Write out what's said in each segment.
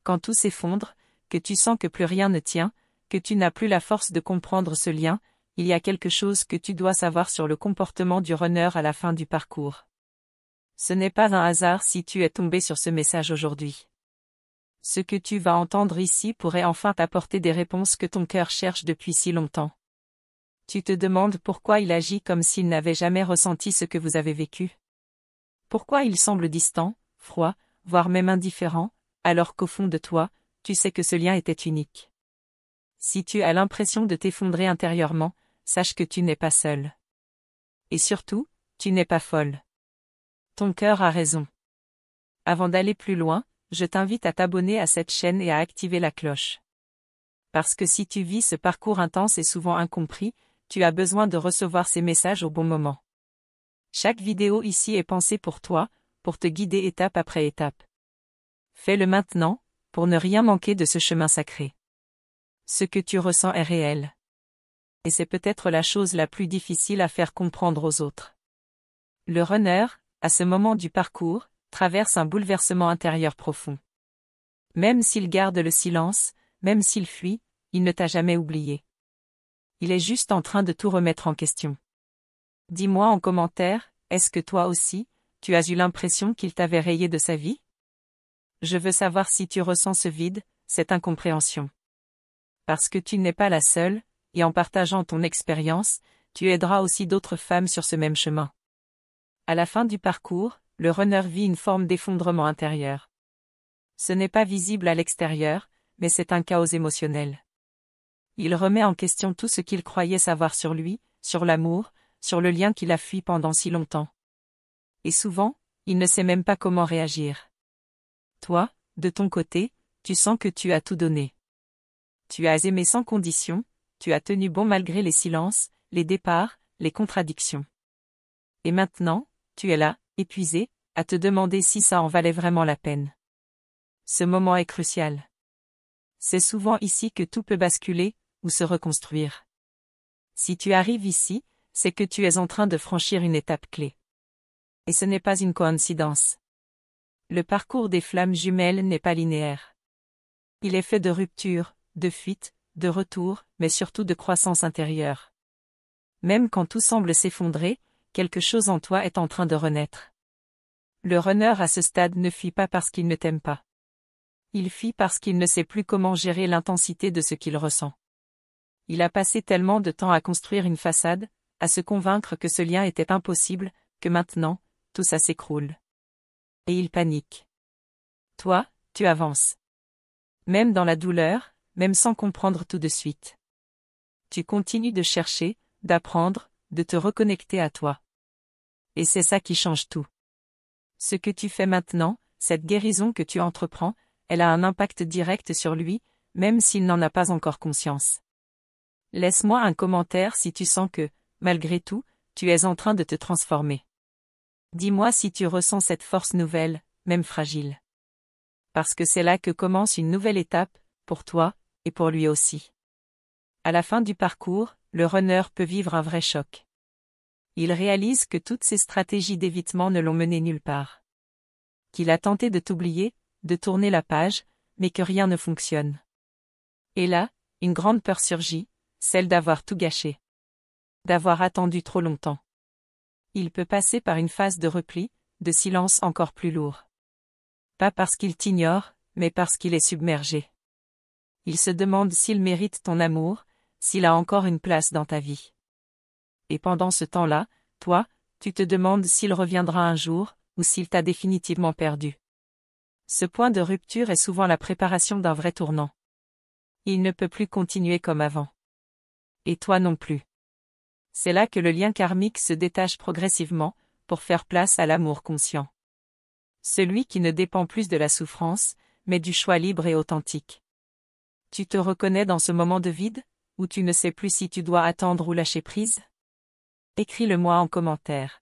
Quand tout s'effondre, que tu sens que plus rien ne tient, que tu n'as plus la force de comprendre ce lien, il y a quelque chose que tu dois savoir sur le comportement du runner à la fin du parcours. Ce n'est pas un hasard si tu es tombé sur ce message aujourd'hui. Ce que tu vas entendre ici pourrait enfin t'apporter des réponses que ton cœur cherche depuis si longtemps. Tu te demandes pourquoi il agit comme s'il n'avait jamais ressenti ce que vous avez vécu. Pourquoi il semble distant, froid, voire même indifférent, alors qu'au fond de toi, tu sais que ce lien était unique. Si tu as l'impression de t'effondrer intérieurement, sache que tu n'es pas seul. Et surtout, tu n'es pas folle. Ton cœur a raison. Avant d'aller plus loin, je t'invite à t'abonner à cette chaîne et à activer la cloche. Parce que si tu vis ce parcours intense et souvent incompris, tu as besoin de recevoir ces messages au bon moment. Chaque vidéo ici est pensée pour toi, pour te guider étape après étape. Fais-le maintenant, pour ne rien manquer de ce chemin sacré. Ce que tu ressens est réel. Et c'est peut-être la chose la plus difficile à faire comprendre aux autres. Le runner, à ce moment du parcours, traverse un bouleversement intérieur profond. Même s'il garde le silence, même s'il fuit, il ne t'a jamais oublié. Il est juste en train de tout remettre en question. Dis-moi en commentaire, est-ce que toi aussi, tu as eu l'impression qu'il t'avait rayé de sa vie? Je veux savoir si tu ressens ce vide, cette incompréhension. Parce que tu n'es pas la seule, et en partageant ton expérience, tu aideras aussi d'autres femmes sur ce même chemin. À la fin du parcours, le runner vit une forme d'effondrement intérieur. Ce n'est pas visible à l'extérieur, mais c'est un chaos émotionnel. Il remet en question tout ce qu'il croyait savoir sur lui, sur l'amour, sur le lien qu'il a fui pendant si longtemps. Et souvent, il ne sait même pas comment réagir. Toi, de ton côté, tu sens que tu as tout donné. Tu as aimé sans condition, tu as tenu bon malgré les silences, les départs, les contradictions. Et maintenant, tu es là, épuisé, à te demander si ça en valait vraiment la peine. Ce moment est crucial. C'est souvent ici que tout peut basculer, ou se reconstruire. Si tu arrives ici, c'est que tu es en train de franchir une étape clé. Et ce n'est pas une coïncidence. Le parcours des flammes jumelles n'est pas linéaire. Il est fait de ruptures, de fuites, de retours, mais surtout de croissance intérieure. Même quand tout semble s'effondrer, quelque chose en toi est en train de renaître. Le runner à ce stade ne fuit pas parce qu'il ne t'aime pas. Il fuit parce qu'il ne sait plus comment gérer l'intensité de ce qu'il ressent. Il a passé tellement de temps à construire une façade, à se convaincre que ce lien était impossible, que maintenant, tout ça s'écroule. Et il panique. Toi, tu avances. Même dans la douleur, même sans comprendre tout de suite. Tu continues de chercher, d'apprendre, de te reconnecter à toi. Et c'est ça qui change tout. Ce que tu fais maintenant, cette guérison que tu entreprends, elle a un impact direct sur lui, même s'il n'en a pas encore conscience. Laisse-moi un commentaire si tu sens que, malgré tout, tu es en train de te transformer. Dis-moi si tu ressens cette force nouvelle, même fragile. Parce que c'est là que commence une nouvelle étape, pour toi, et pour lui aussi. À la fin du parcours, le runner peut vivre un vrai choc. Il réalise que toutes ses stratégies d'évitement ne l'ont mené nulle part. Qu'il a tenté de t'oublier, de tourner la page, mais que rien ne fonctionne. Et là, une grande peur surgit, celle d'avoir tout gâché. D'avoir attendu trop longtemps. Il peut passer par une phase de repli, de silence encore plus lourd. Pas parce qu'il t'ignore, mais parce qu'il est submergé. Il se demande s'il mérite ton amour, s'il a encore une place dans ta vie. Et pendant ce temps-là, toi, tu te demandes s'il reviendra un jour, ou s'il t'a définitivement perdu. Ce point de rupture est souvent la préparation d'un vrai tournant. Il ne peut plus continuer comme avant. Et toi non plus. C'est là que le lien karmique se détache progressivement, pour faire place à l'amour conscient. Celui qui ne dépend plus de la souffrance, mais du choix libre et authentique. Tu te reconnais dans ce moment de vide, où tu ne sais plus si tu dois attendre ou lâcher prise? Écris-le-moi en commentaire.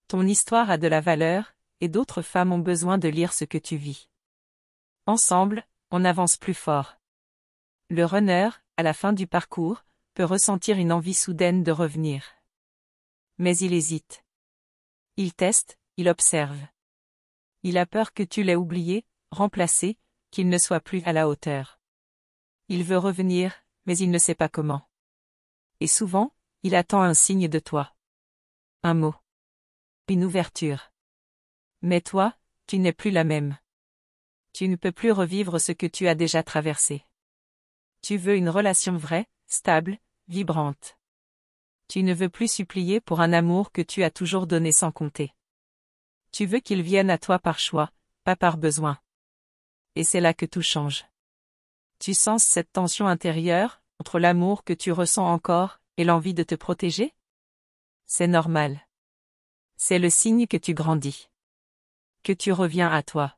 Ton histoire a de la valeur, et d'autres femmes ont besoin de lire ce que tu vis. Ensemble, on avance plus fort. Le runner, à la fin du parcours, peut ressentir une envie soudaine de revenir. Mais il hésite. Il teste, il observe. Il a peur que tu l'aies oublié, remplacé, qu'il ne soit plus à la hauteur. Il veut revenir, mais il ne sait pas comment. Et souvent, il attend un signe de toi. Un mot. Une ouverture. Mais toi, tu n'es plus la même. Tu ne peux plus revivre ce que tu as déjà traversé. Tu veux une relation vraie, stable, vibrante. Tu ne veux plus supplier pour un amour que tu as toujours donné sans compter. Tu veux qu'il vienne à toi par choix, pas par besoin. Et c'est là que tout change. Tu sens cette tension intérieure, entre l'amour que tu ressens encore, et l'envie de te protéger? C'est normal. C'est le signe que tu grandis. Que tu reviens à toi.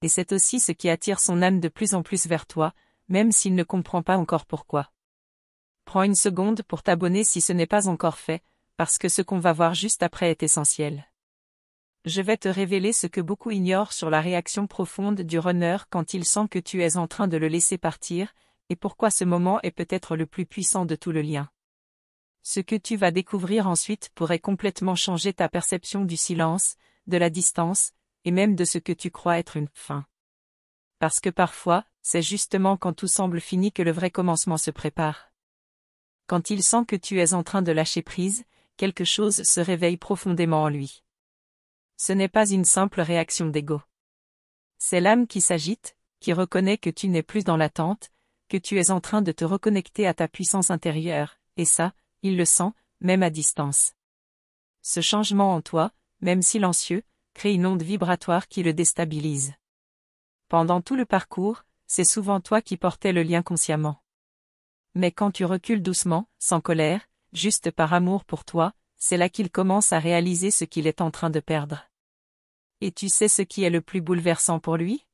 Et c'est aussi ce qui attire son âme de plus en plus vers toi, même s'il ne comprend pas encore pourquoi. Prends une seconde pour t'abonner si ce n'est pas encore fait, parce que ce qu'on va voir juste après est essentiel. Je vais te révéler ce que beaucoup ignorent sur la réaction profonde du runner quand il sent que tu es en train de le laisser partir, et pourquoi ce moment est peut-être le plus puissant de tout le lien. Ce que tu vas découvrir ensuite pourrait complètement changer ta perception du silence, de la distance, et même de ce que tu crois être une fin. Parce que parfois, c'est justement quand tout semble fini que le vrai commencement se prépare. Quand il sent que tu es en train de lâcher prise, quelque chose se réveille profondément en lui. Ce n'est pas une simple réaction d'ego. C'est l'âme qui s'agite, qui reconnaît que tu n'es plus dans l'attente, que tu es en train de te reconnecter à ta puissance intérieure, et ça, il le sent, même à distance. Ce changement en toi, même silencieux, crée une onde vibratoire qui le déstabilise. Pendant tout le parcours, c'est souvent toi qui portais le lien consciemment. Mais quand tu recules doucement, sans colère, juste par amour pour toi, c'est là qu'il commence à réaliser ce qu'il est en train de perdre. Et tu sais ce qui est le plus bouleversant pour lui?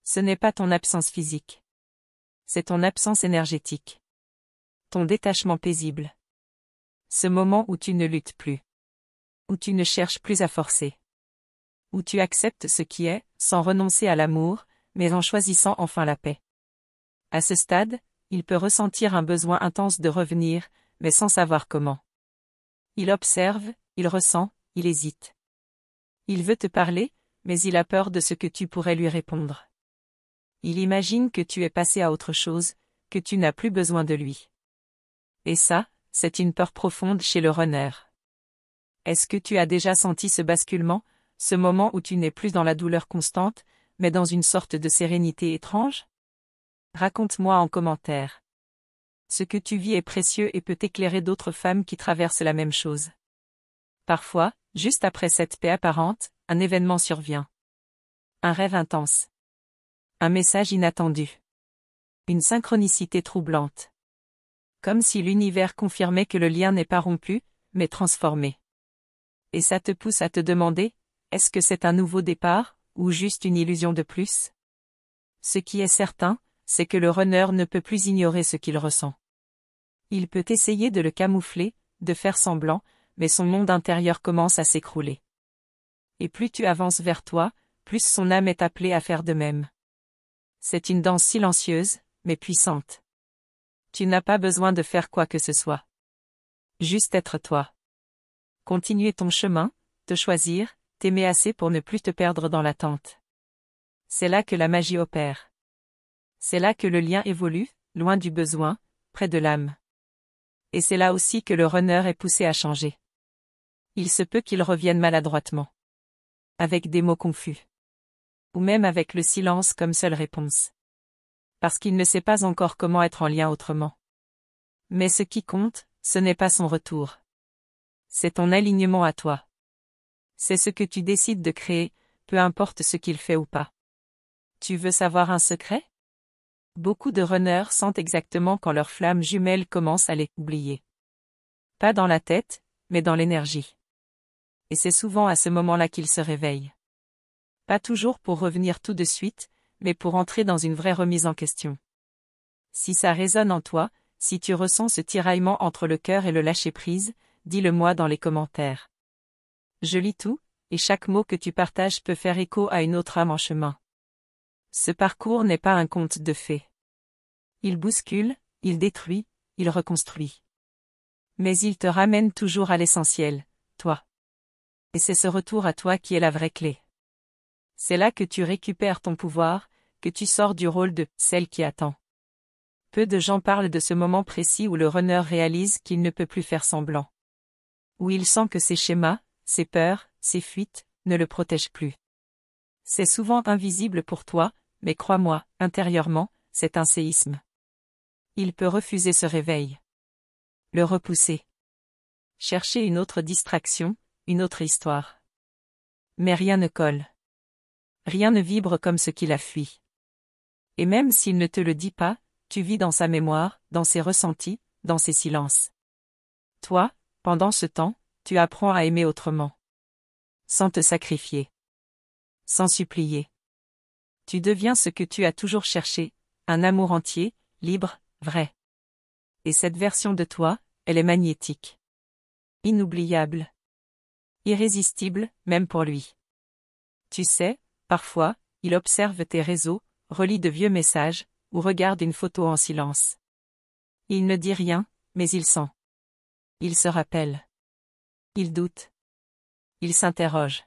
Ce n'est pas ton absence physique. C'est ton absence énergétique. Ton détachement paisible. Ce moment où tu ne luttes plus. Où tu ne cherches plus à forcer. Où tu acceptes ce qui est, sans renoncer à l'amour, mais en choisissant enfin la paix. À ce stade, il peut ressentir un besoin intense de revenir, mais sans savoir comment. Il observe, il ressent, il hésite. Il veut te parler, mais il a peur de ce que tu pourrais lui répondre. Il imagine que tu es passé à autre chose, que tu n'as plus besoin de lui. Et ça, c'est une peur profonde chez le runner. Est-ce que tu as déjà senti ce basculement, ce moment où tu n'es plus dans la douleur constante, mais dans une sorte de sérénité étrange? Raconte-moi en commentaire. Ce que tu vis est précieux et peut éclairer d'autres femmes qui traversent la même chose. Parfois, juste après cette paix apparente, un événement survient. Un rêve intense. Un message inattendu. Une synchronicité troublante. Comme si l'univers confirmait que le lien n'est pas rompu, mais transformé. Et ça te pousse à te demander, est-ce que c'est un nouveau départ, ou juste une illusion de plus? Ce qui est certain, c'est que le runner ne peut plus ignorer ce qu'il ressent. Il peut essayer de le camoufler, de faire semblant, mais son monde intérieur commence à s'écrouler. Et plus tu avances vers toi, plus son âme est appelée à faire de même. C'est une danse silencieuse, mais puissante. Tu n'as pas besoin de faire quoi que ce soit. Juste être toi. Continuer ton chemin, te choisir, t'aimer assez pour ne plus te perdre dans l'attente. C'est là que la magie opère. C'est là que le lien évolue, loin du besoin, près de l'âme. Et c'est là aussi que le runner est poussé à changer. Il se peut qu'il revienne maladroitement. Avec des mots confus. Ou même avec le silence comme seule réponse. Parce qu'il ne sait pas encore comment être en lien autrement. Mais ce qui compte, ce n'est pas son retour. C'est ton alignement à toi. C'est ce que tu décides de créer, peu importe ce qu'il fait ou pas. Tu veux savoir un secret? Beaucoup de runners sentent exactement quand leur flamme jumelle commence à les oublier. Pas dans la tête, mais dans l'énergie. Et c'est souvent à ce moment-là qu'ils se réveillent. Pas toujours pour revenir tout de suite, mais pour entrer dans une vraie remise en question. Si ça résonne en toi, si tu ressens ce tiraillement entre le cœur et le lâcher-prise, dis-le-moi dans les commentaires. Je lis tout, et chaque mot que tu partages peut faire écho à une autre âme en chemin. Ce parcours n'est pas un conte de fées. Il bouscule, il détruit, il reconstruit. Mais il te ramène toujours à l'essentiel, toi. Et c'est ce retour à toi qui est la vraie clé. C'est là que tu récupères ton pouvoir, que tu sors du rôle de « celle qui attend ». Peu de gens parlent de ce moment précis où le runner réalise qu'il ne peut plus faire semblant. Où il sent que ses schémas, ses peurs, ses fuites, ne le protègent plus. C'est souvent invisible pour toi, mais crois-moi, intérieurement, c'est un séisme. Il peut refuser ce réveil. Le repousser. Chercher une autre distraction, une autre histoire. Mais rien ne colle. Rien ne vibre comme ce qu'il a fui. Et même s'il ne te le dit pas, tu vis dans sa mémoire, dans ses ressentis, dans ses silences. Toi, pendant ce temps, tu apprends à aimer autrement. Sans te sacrifier. Sans supplier. Tu deviens ce que tu as toujours cherché, un amour entier, libre, vrai. Et cette version de toi, elle est magnétique. Inoubliable. Irrésistible, même pour lui. Tu sais, parfois, il observe tes réseaux, relit de vieux messages, ou regarde une photo en silence. Il ne dit rien, mais il sent. Il se rappelle. Il doute. Il s'interroge.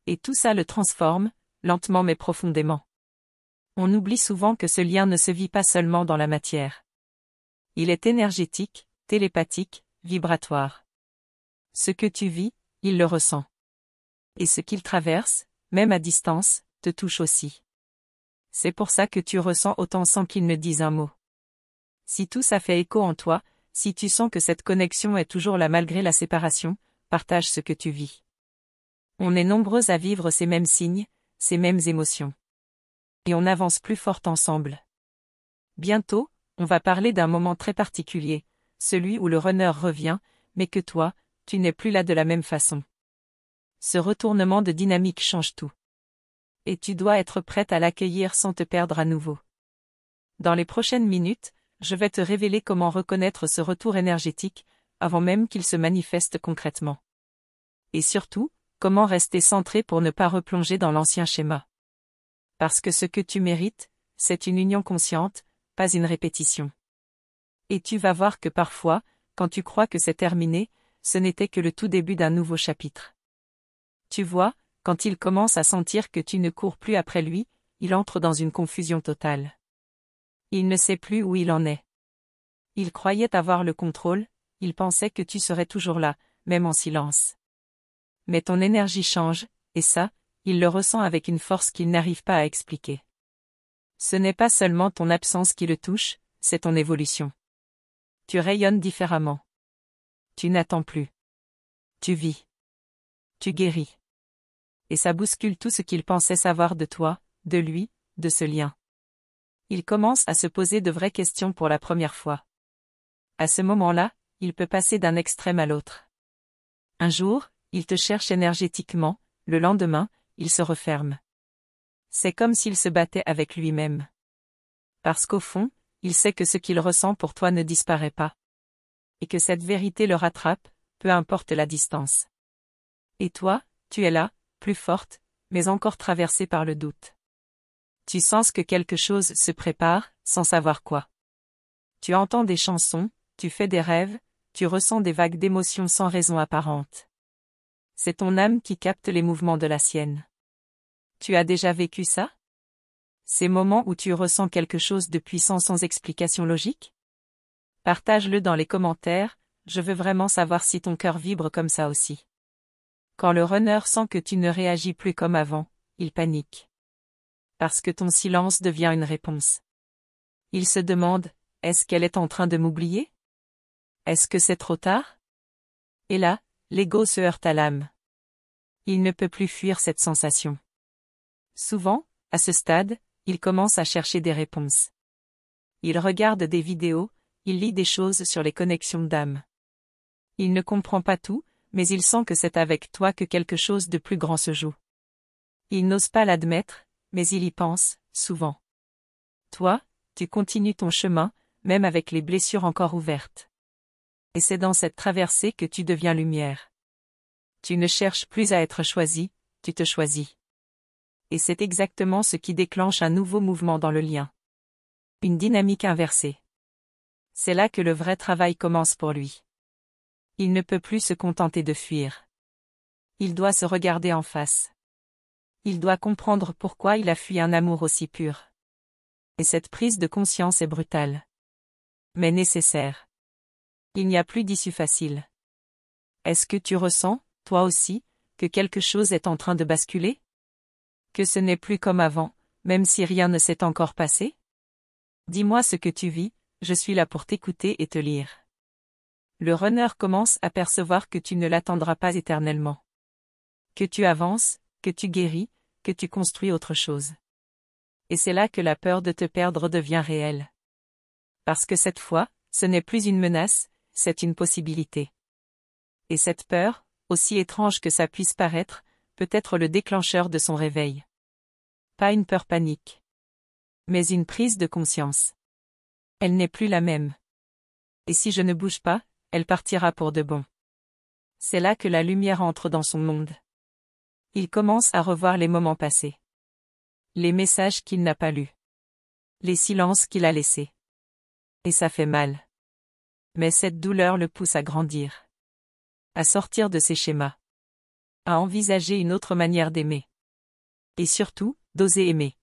Et tout ça le transforme, lentement mais profondément. On oublie souvent que ce lien ne se vit pas seulement dans la matière. Il est énergétique, télépathique, vibratoire. Ce que tu vis, il le ressent. Et ce qu'il traverse, même à distance, te touche aussi. C'est pour ça que tu ressens autant sans qu'il ne dise un mot. Si tout ça fait écho en toi, si tu sens que cette connexion est toujours là malgré la séparation, partage ce que tu vis. On est nombreux à vivre ces mêmes signes, ces mêmes émotions. Et on avance plus fort ensemble. Bientôt, on va parler d'un moment très particulier, celui où le runner revient, mais que toi, tu n'es plus là de la même façon. Ce retournement de dynamique change tout. Et tu dois être prête à l'accueillir sans te perdre à nouveau. Dans les prochaines minutes, je vais te révéler comment reconnaître ce retour énergétique, avant même qu'il se manifeste concrètement. Et surtout, comment rester centré pour ne pas replonger dans l'ancien schéma. Parce que ce que tu mérites, c'est une union consciente, pas une répétition. Et tu vas voir que parfois, quand tu crois que c'est terminé, ce n'était que le tout début d'un nouveau chapitre. Tu vois, quand il commence à sentir que tu ne cours plus après lui, il entre dans une confusion totale. Il ne sait plus où il en est. Il croyait avoir le contrôle, il pensait que tu serais toujours là, même en silence. Mais ton énergie change, et ça, il le ressent avec une force qu'il n'arrive pas à expliquer. Ce n'est pas seulement ton absence qui le touche, c'est ton évolution. Tu rayonnes différemment. Tu n'attends plus. Tu vis. Tu guéris. Et ça bouscule tout ce qu'il pensait savoir de toi, de lui, de ce lien. Il commence à se poser de vraies questions pour la première fois. À ce moment-là, il peut passer d'un extrême à l'autre. Un jour, il te cherche énergétiquement, le lendemain, il se referme. C'est comme s'il se battait avec lui-même. Parce qu'au fond, il sait que ce qu'il ressent pour toi ne disparaît pas. Et que cette vérité le rattrape, peu importe la distance. Et toi, tu es là, plus forte, mais encore traversée par le doute. Tu sens que quelque chose se prépare, sans savoir quoi. Tu entends des chansons, tu fais des rêves, tu ressens des vagues d'émotions sans raison apparente. C'est ton âme qui capte les mouvements de la sienne. Tu as déjà vécu ça? Ces moments où tu ressens quelque chose de puissant sans explication logique? Partage-le dans les commentaires, je veux vraiment savoir si ton cœur vibre comme ça aussi. Quand le runner sent que tu ne réagis plus comme avant, il panique. Parce que ton silence devient une réponse. Il se demande, est-ce qu'elle est en train de m'oublier? Est-ce que c'est trop tard? Et là, l'ego se heurte à l'âme. Il ne peut plus fuir cette sensation. Souvent, à ce stade, il commence à chercher des réponses. Il regarde des vidéos, il lit des choses sur les connexions d'âme. Il ne comprend pas tout, mais il sent que c'est avec toi que quelque chose de plus grand se joue. Il n'ose pas l'admettre, mais il y pense, souvent. Toi, tu continues ton chemin, même avec les blessures encore ouvertes. Et c'est dans cette traversée que tu deviens lumière. Tu ne cherches plus à être choisi, tu te choisis. Et c'est exactement ce qui déclenche un nouveau mouvement dans le lien. Une dynamique inversée. C'est là que le vrai travail commence pour lui. Il ne peut plus se contenter de fuir. Il doit se regarder en face. Il doit comprendre pourquoi il a fui un amour aussi pur. Et cette prise de conscience est brutale. Mais nécessaire. Il n'y a plus d'issue facile. Est-ce que tu ressens, toi aussi, que quelque chose est en train de basculer? Que ce n'est plus comme avant, même si rien ne s'est encore passé? Dis-moi ce que tu vis, je suis là pour t'écouter et te lire. Le runner commence à percevoir que tu ne l'attendras pas éternellement. Que tu avances, que tu guéris, que tu construis autre chose. Et c'est là que la peur de te perdre devient réelle. Parce que cette fois, ce n'est plus une menace, c'est une possibilité. Et cette peur, aussi étrange que ça puisse paraître, peut être le déclencheur de son réveil. Pas une peur panique. Mais une prise de conscience. Elle n'est plus la même. Et si je ne bouge pas, elle partira pour de bon. C'est là que la lumière entre dans son monde. Il commence à revoir les moments passés. Les messages qu'il n'a pas lus. Les silences qu'il a laissés. Et ça fait mal. Mais cette douleur le pousse à grandir. À sortir de ses schémas. À envisager une autre manière d'aimer. Et surtout, d'oser aimer.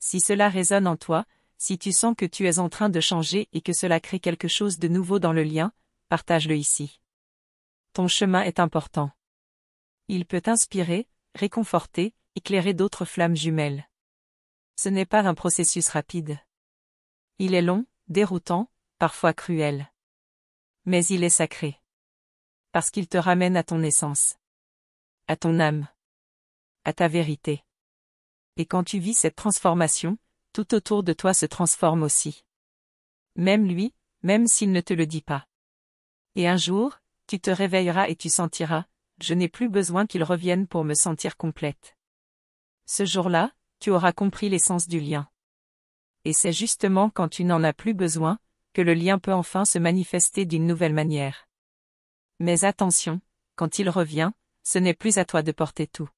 Si cela résonne en toi, si tu sens que tu es en train de changer et que cela crée quelque chose de nouveau dans le lien, partage-le ici. Ton chemin est important. Il peut inspirer, réconforter, éclairer d'autres flammes jumelles. Ce n'est pas un processus rapide. Il est long, déroutant, parfois cruel. Mais il est sacré. Parce qu'il te ramène à ton essence. À ton âme. À ta vérité. Et quand tu vis cette transformation, tout autour de toi se transforme aussi. Même lui, même s'il ne te le dit pas. Et un jour, tu te réveilleras et tu sentiras, je n'ai plus besoin qu'il revienne pour me sentir complète. Ce jour-là, tu auras compris l'essence du lien. Et c'est justement quand tu n'en as plus besoin, que le lien peut enfin se manifester d'une nouvelle manière. Mais attention, quand il revient, ce n'est plus à toi de porter tout.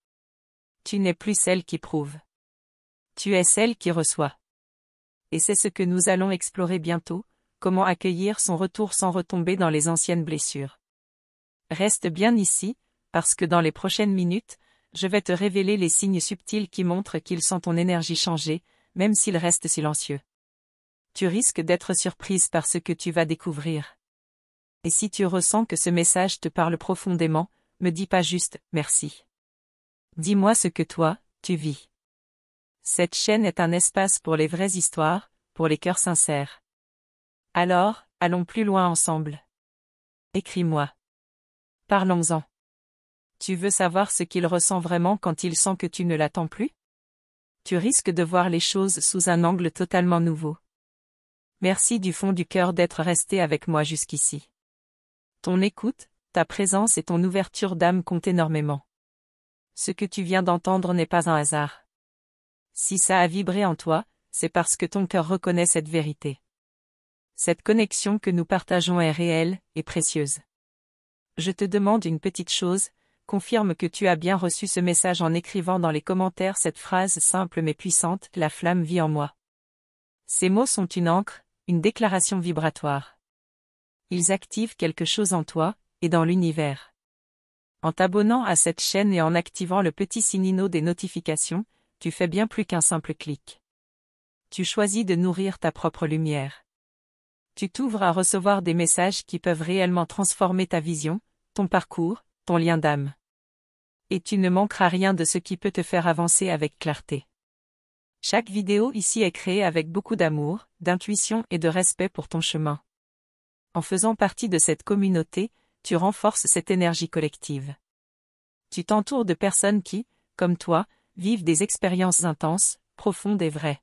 Tu n'es plus celle qui prouve. Tu es celle qui reçoit. Et c'est ce que nous allons explorer bientôt, comment accueillir son retour sans retomber dans les anciennes blessures. Reste bien ici, parce que dans les prochaines minutes, je vais te révéler les signes subtils qui montrent qu'il sent ton énergie changer, même s'il reste silencieux. Tu risques d'être surprise par ce que tu vas découvrir. Et si tu ressens que ce message te parle profondément, me dis pas juste « merci ». Dis-moi ce que toi, tu vis. Cette chaîne est un espace pour les vraies histoires, pour les cœurs sincères. Alors, allons plus loin ensemble. Écris-moi. Parlons-en. Tu veux savoir ce qu'il ressent vraiment quand il sent que tu ne l'attends plus? Tu risques de voir les choses sous un angle totalement nouveau. Merci du fond du cœur d'être resté avec moi jusqu'ici. Ton écoute, ta présence et ton ouverture d'âme comptent énormément. Ce que tu viens d'entendre n'est pas un hasard. Si ça a vibré en toi, c'est parce que ton cœur reconnaît cette vérité. Cette connexion que nous partageons est réelle et précieuse. Je te demande une petite chose, confirme que tu as bien reçu ce message en écrivant dans les commentaires cette phrase simple mais puissante, la flamme vit en moi. Ces mots sont une encre, une déclaration vibratoire. Ils activent quelque chose en toi, et dans l'univers. En t'abonnant à cette chaîne et en activant le petit signino des notifications, tu fais bien plus qu'un simple clic. Tu choisis de nourrir ta propre lumière. Tu t'ouvres à recevoir des messages qui peuvent réellement transformer ta vision, ton parcours, ton lien d'âme. Et tu ne manqueras rien de ce qui peut te faire avancer avec clarté. Chaque vidéo ici est créée avec beaucoup d'amour, d'intuition et de respect pour ton chemin. En faisant partie de cette communauté, tu renforces cette énergie collective. Tu t'entoures de personnes qui, comme toi, vivent des expériences intenses, profondes et vraies.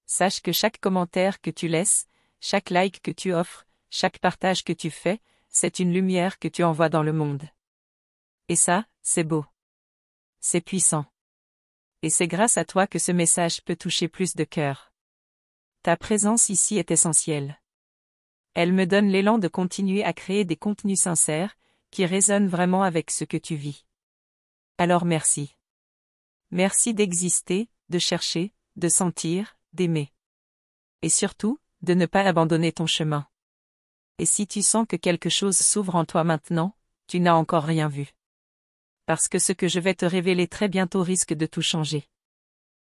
Sache que chaque commentaire que tu laisses, chaque like que tu offres, chaque partage que tu fais, c'est une lumière que tu envoies dans le monde. Et ça, c'est beau. C'est puissant. Et c'est grâce à toi que ce message peut toucher plus de cœurs. Ta présence ici est essentielle. Elle me donne l'élan de continuer à créer des contenus sincères, qui résonnent vraiment avec ce que tu vis. Alors merci. Merci d'exister, de chercher, de sentir, d'aimer. Et surtout, de ne pas abandonner ton chemin. Et si tu sens que quelque chose s'ouvre en toi maintenant, tu n'as encore rien vu. parce que ce que je vais te révéler très bientôt risque de tout changer.